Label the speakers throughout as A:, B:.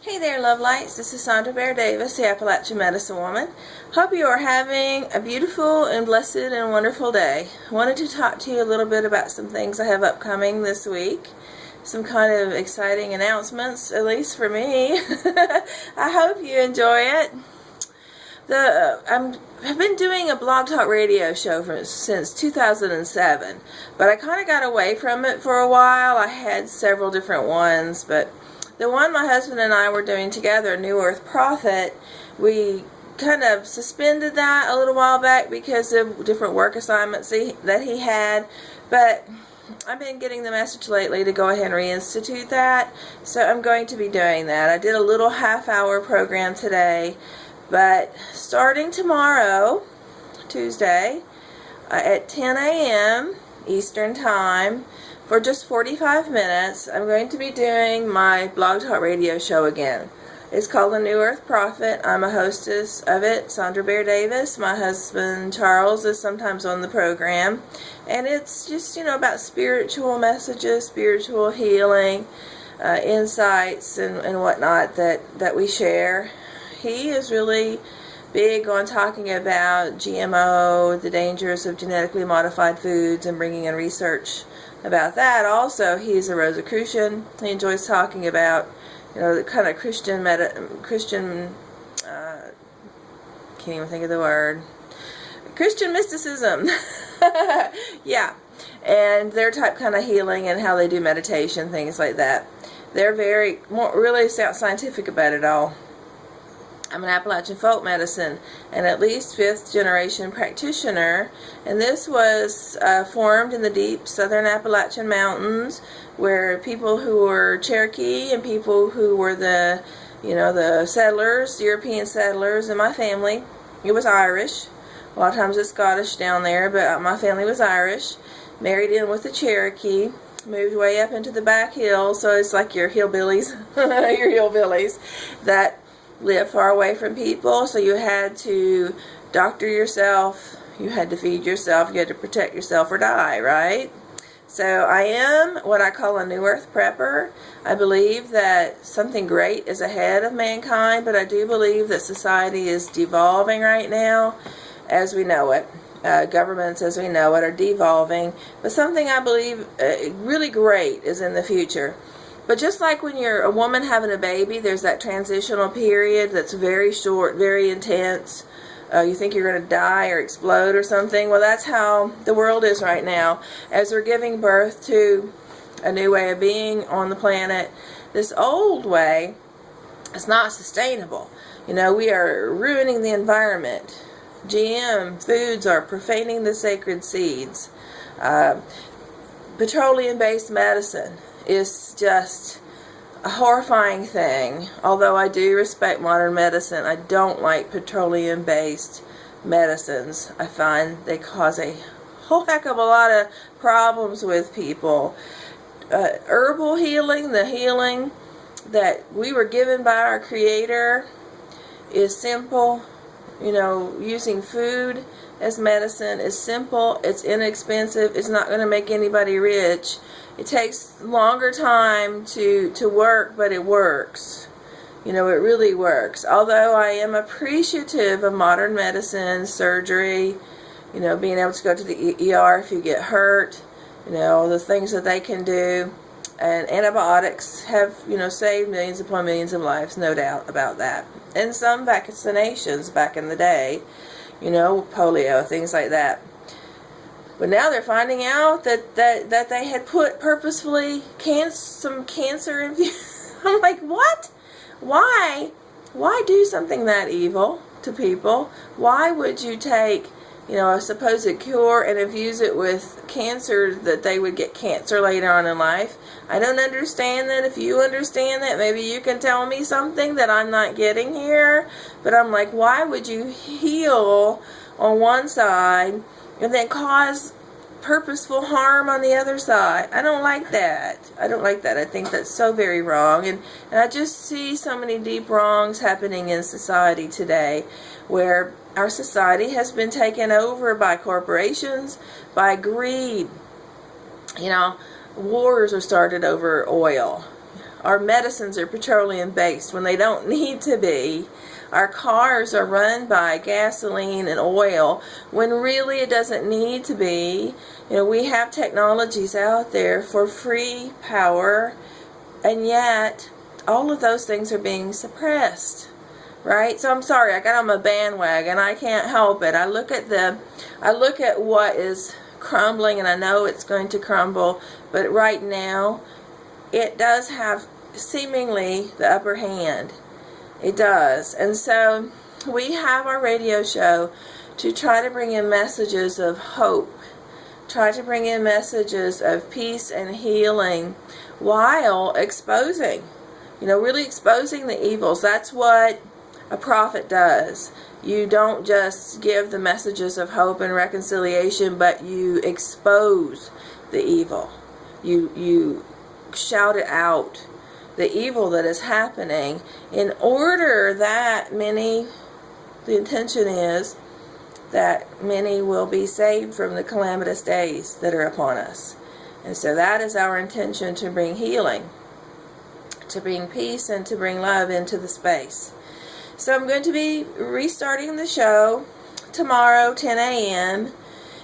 A: Hey there, love lights. This is Sandra Bear Davis, the Appalachian Medicine Woman. Hope you are having a beautiful and blessed and wonderful day. I wanted to talk to you a little bit about some things I have upcoming this week. Some kind of exciting announcements, at least for me. I hope you enjoy it. I've been doing a blog talk radio show since 2007, but I kind of got away from it for a while. I had several different ones, but the one my husband and I were doing together, New Earth Prophet, we kind of suspended that a little while back because of different work assignments that he had, but I've been getting the message lately to go ahead and reinstitute that, so I'm going to be doing that. I did a little half-hour program today, but starting tomorrow, Tuesday, at 10 a.m. Eastern Time, for just 45 minutes, I'm going to be doing my blog talk radio show again. It's called The New Earth Prophet. I'm a hostess of it, Sandra Bear Davis. My husband, Charles, is sometimes on the program. And it's just, about spiritual messages, spiritual healing, insights, and whatnot that we share. He is really big on talking about GMO, the dangers of genetically modified foods, and bringing in research about that. Also, he's a Rosicrucian. He enjoys talking about, the kind of Christian, can't even think of the word, Christian mysticism. Yeah, and their type kind of healing and how they do meditation, things like that. They're really scientific about it all. I'm an Appalachian folk medicine and at least 5th generation practitioner, and this was formed in the deep southern Appalachian mountains where people who were Cherokee and people who were the settlers, European settlers, and my family, it was Irish. A lot of times it's Scottish down there, but my family was Irish, married in with the Cherokee, moved way up into the back hills, so it's like your hillbillies, that live far away from people, so you had to doctor yourself, you had to feed yourself, you had to protect yourself or die, right? So I am what I call a New Earth prepper. I believe that something great is ahead of mankind, but I do believe that society is devolving right now as we know it. Governments as we know it are devolving, but something I believe really great is in the future. But just like when you're a woman having a baby, there's that transitional period that's very short, very intense. You think you're going to die or explode or something. Well, that's how the world is right now. As we're giving birth to a new way of being on the planet, this old way is not sustainable. We are ruining the environment. GM foods are profaning the sacred seeds. Petroleum-based medicine is just a horrifying thing. Although I do respect modern medicine, I don't like petroleum-based medicines. I find they cause a whole heck of a lot of problems with people. Herbal healing, the healing that we were given by our Creator, is simple. Using food as medicine is simple, it's inexpensive, it's not going to make anybody rich. It takes longer time to work, but it works. It really works. Although I am appreciative of modern medicine, surgery, being able to go to the ER if you get hurt, the things that they can do. And antibiotics have, saved millions upon millions of lives, no doubt about that. And some vaccinations back in the day, polio, things like that. But now they're finding out that they had put purposefully some cancer in. I'm like, what? Why? Why do something that evil to people? Why would you take, a supposed cure and infuse it with cancer that they would get cancer later on in life? I don't understand that. If you understand that, maybe you can tell me something that I'm not getting here. But I'm like, why would you heal on one side and then cause purposeful harm on the other side? I don't like that. I think that's so very wrong. And I just see so many deep wrongs happening in society today, where our society has been taken over by corporations, by greed. Wars are started over oil. Our medicines are petroleum based when they don't need to be. Our cars are run by gasoline and oil when really it doesn't need to be. You know, we have technologies out there for free power, and yet all of those things are being suppressed. Right? So I'm sorry, I got on my bandwagon. I can't help it. I look at what is crumbling, and I know it's going to crumble, but right now it does have seemingly the upper hand. It does. And so we have our radio show to try to bring in messages of hope, try to bring in messages of peace and healing while exposing, really exposing the evils. That's what a prophet does. You don't just give the messages of hope and reconciliation, but you expose the evil. You shout it out, the evil that is happening, in order that the intention is that many will be saved from the calamitous days that are upon us. And so that is our intention, to bring healing, to bring peace, and to bring love into the space. So I'm going to be restarting the show tomorrow, 10 a.m.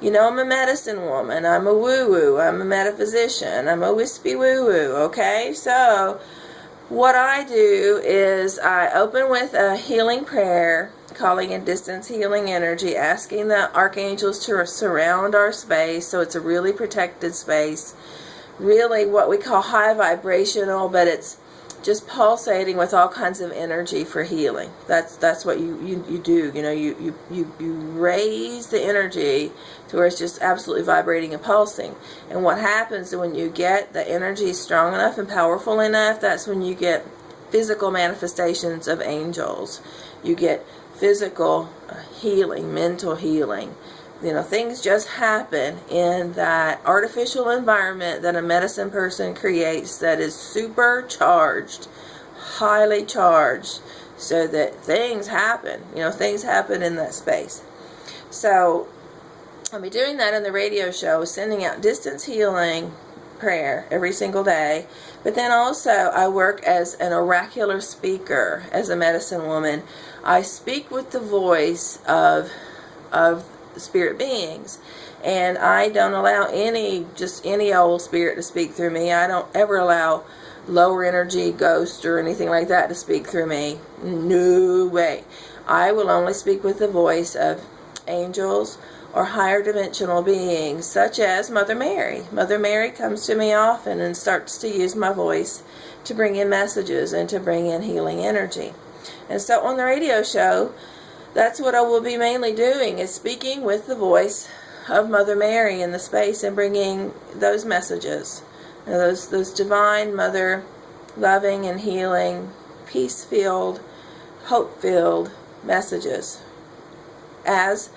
A: I'm a medicine woman. I'm a woo-woo. I'm a metaphysician. I'm a wispy woo-woo, okay? So what I do is I open with a healing prayer, calling in distance healing energy, asking the archangels to surround our space so it's a really protected space, really what we call high vibrational, but it's just pulsating with all kinds of energy for healing. That's what you do. You raise the energy to where it's just absolutely vibrating and pulsing. And what happens when you get the energy strong enough and powerful enough, that's when you get physical manifestations of angels. You get physical healing, mental healing. Things just happen in that artificial environment that a medicine person creates that is supercharged, highly charged, so that things happen. Things happen in that space. So I'll be doing that in the radio show, sending out distance healing prayer every single day. But then also I work as an oracular speaker, as a medicine woman. I speak with the voice of spirit beings, and I don't allow any old spirit to speak through me. I don't ever allow lower energy, ghost, or anything like that to speak through me. No way. I will only speak with the voice of angels or higher dimensional beings, such as Mother Mary. Mother Mary comes to me often and starts to use my voice to bring in messages and to bring in healing energy. And so on the radio show, that's what I will be mainly doing, is speaking with the voice of Mother Mary in the space and bringing those messages, those divine Mother, loving and healing, peace-filled, hope-filled messages as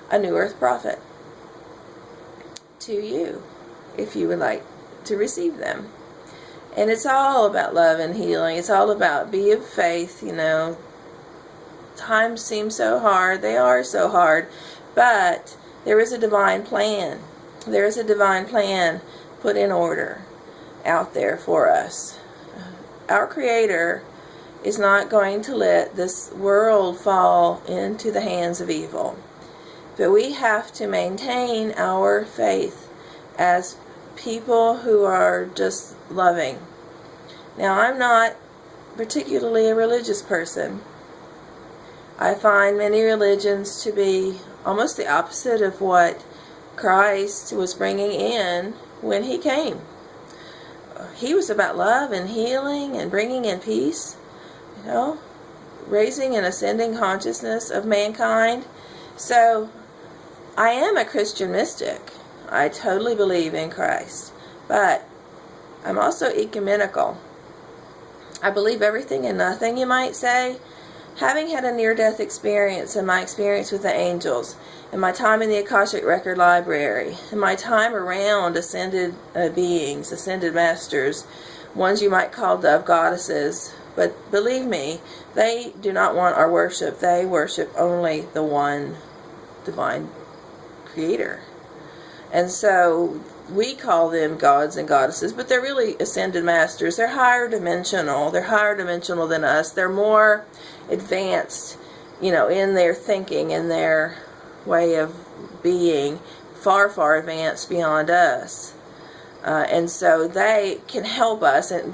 A: a New Earth prophet to you, if you would like to receive them. And it's all about love and healing. It's all about be of faith. Times seem so hard. They are so hard. But there is a divine plan. There is a divine plan put in order out there for us. Our Creator is not going to let this world fall into the hands of evil. But we have to maintain our faith as people who are just loving. Now, I'm not particularly a religious person. I find many religions to be almost the opposite of what Christ was bringing in when He came. He was about love and healing and bringing in peace, raising and ascending consciousness of mankind. So, I am a Christian mystic. I totally believe in Christ. But I'm also ecumenical. I believe everything and nothing, you might say. Having had a near-death experience and my experience with the angels, and my time in the Akashic Record Library, and my time around ascended beings, ascended masters, ones you might call dove goddesses, but believe me, they do not want our worship. They worship only the one divine Creator. And so we call them gods and goddesses, but they're really ascended masters. They're higher dimensional. They're higher dimensional than us. They're more advanced, in their thinking and their way of being, far, far advanced beyond us. And so they can help us. And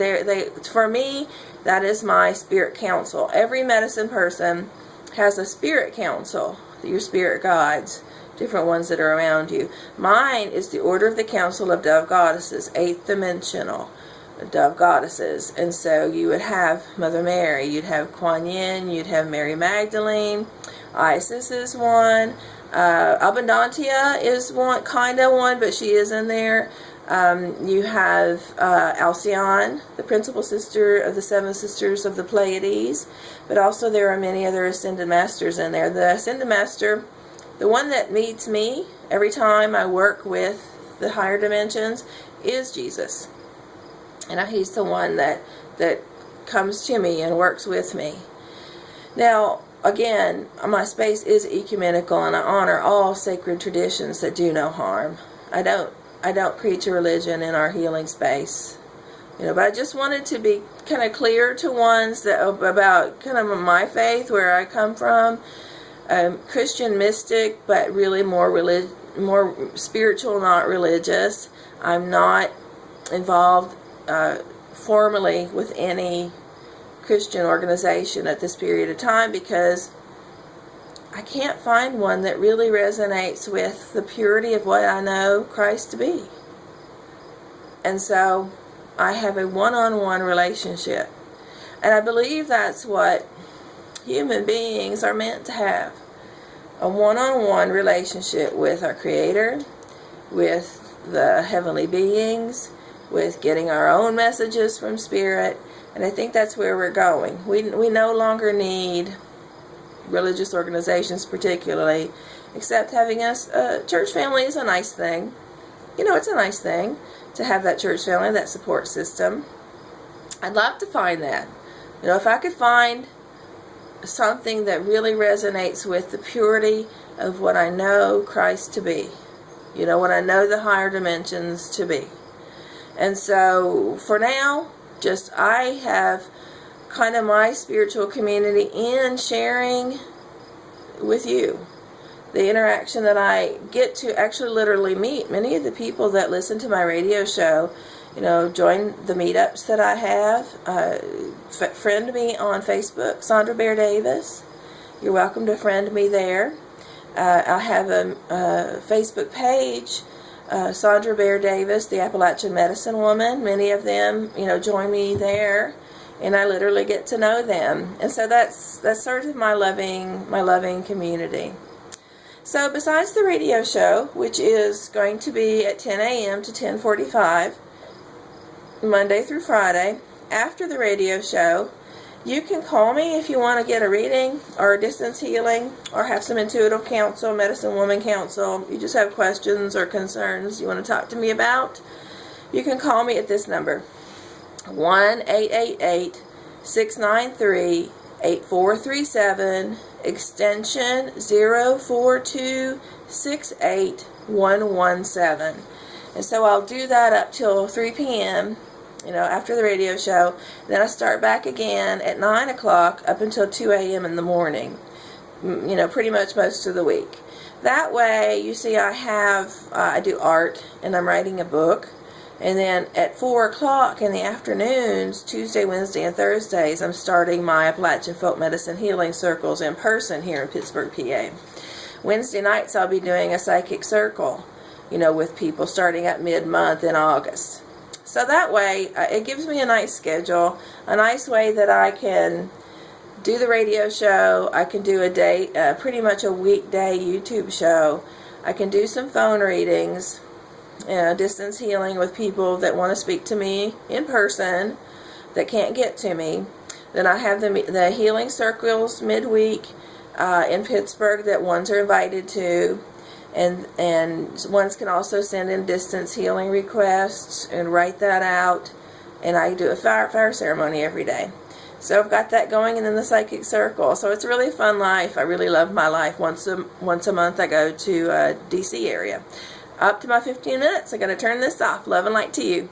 A: for me, that is my spirit council. Every medicine person has a spirit council, your spirit guides, different ones that are around you. Mine is the Order of the Council of Dove Goddesses, 8th dimensional Dove Goddesses. And so you would have Mother Mary, you'd have Kuan Yin, you'd have Mary Magdalene, Isis is one, Abundantia is one, kind of one, but she is in there. You have Alcyone, the principal sister of the 7 sisters of the Pleiades, but also there are many other ascended masters in there. The ascended master, the one that meets me every time I work with the higher dimensions, is Jesus. And he's the one that comes to me and works with me. Now, again, my space is ecumenical, and I honor all sacred traditions that do no harm. I don't preach a religion in our healing space. But I just wanted to be kind of clear to ones that about kind of my faith, where I come from. Christian mystic, but really more spiritual, not religious. I'm not involved formally with any Christian organization at this period of time, because I can't find one that really resonates with the purity of what I know Christ to be. And so I have a one-on-one relationship. And I believe that's what human beings are meant to have. A one-on-one relationship with our Creator, with the heavenly beings, with getting our own messages from Spirit. And I think that's where we're going. We no longer need religious organizations particularly, except having a church family is a nice thing. It's a nice thing to have that church family, that support system. I'd love to find that. If I could find something that really resonates with the purity of what I know Christ to be, what I know the higher dimensions to be. And so for now, I have kind of my spiritual community in sharing with you. The interaction that I get to actually literally meet many of the people that listen to my radio show, join the meetups that I have. Friend me on Facebook, Sandra Bear Davis. You're welcome to friend me there. I have a Facebook page, Sandra Bear Davis, the Appalachian Medicine Woman. Many of them, join me there, and I literally get to know them. And so that's sort of my loving community. So besides the radio show, which is going to be at 10 a.m. to 10:45, Monday through Friday, after the radio show, you can call me if you want to get a reading or a distance healing or have some intuitive counsel, medicine woman counsel. You just have questions or concerns you want to talk to me about. You can call me at this number, 1-888-693-8437, extension 04268-117. And so I'll do that up till 3 p.m., after the radio show. Then I start back again at 9 o'clock up until 2 a.m. in the morning, pretty much most of the week. That way, you see, I do art, and I'm writing a book. And then at 4 o'clock in the afternoons, Tuesday, Wednesday, and Thursdays, I'm starting my Appalachian Folk Medicine Healing Circles in person here in Pittsburgh, PA. Wednesday nights, I'll be doing a psychic circle, with people starting at mid-month in August. So that way, it gives me a nice schedule, a nice way that I can do the radio show. I can do pretty much a weekday YouTube show. I can do some phone readings, distance healing with people that want to speak to me in person that can't get to me. Then I have the healing circles midweek in Pittsburgh that ones are invited to. And ones can also send in distance healing requests and write that out. And I do a fire ceremony every day. So I've got that going, and then the psychic circle. So it's a really fun life. I really love my life. Once a month I go to D.C. area. up to my 15 minutes. I got to turn this off. Love and light to you.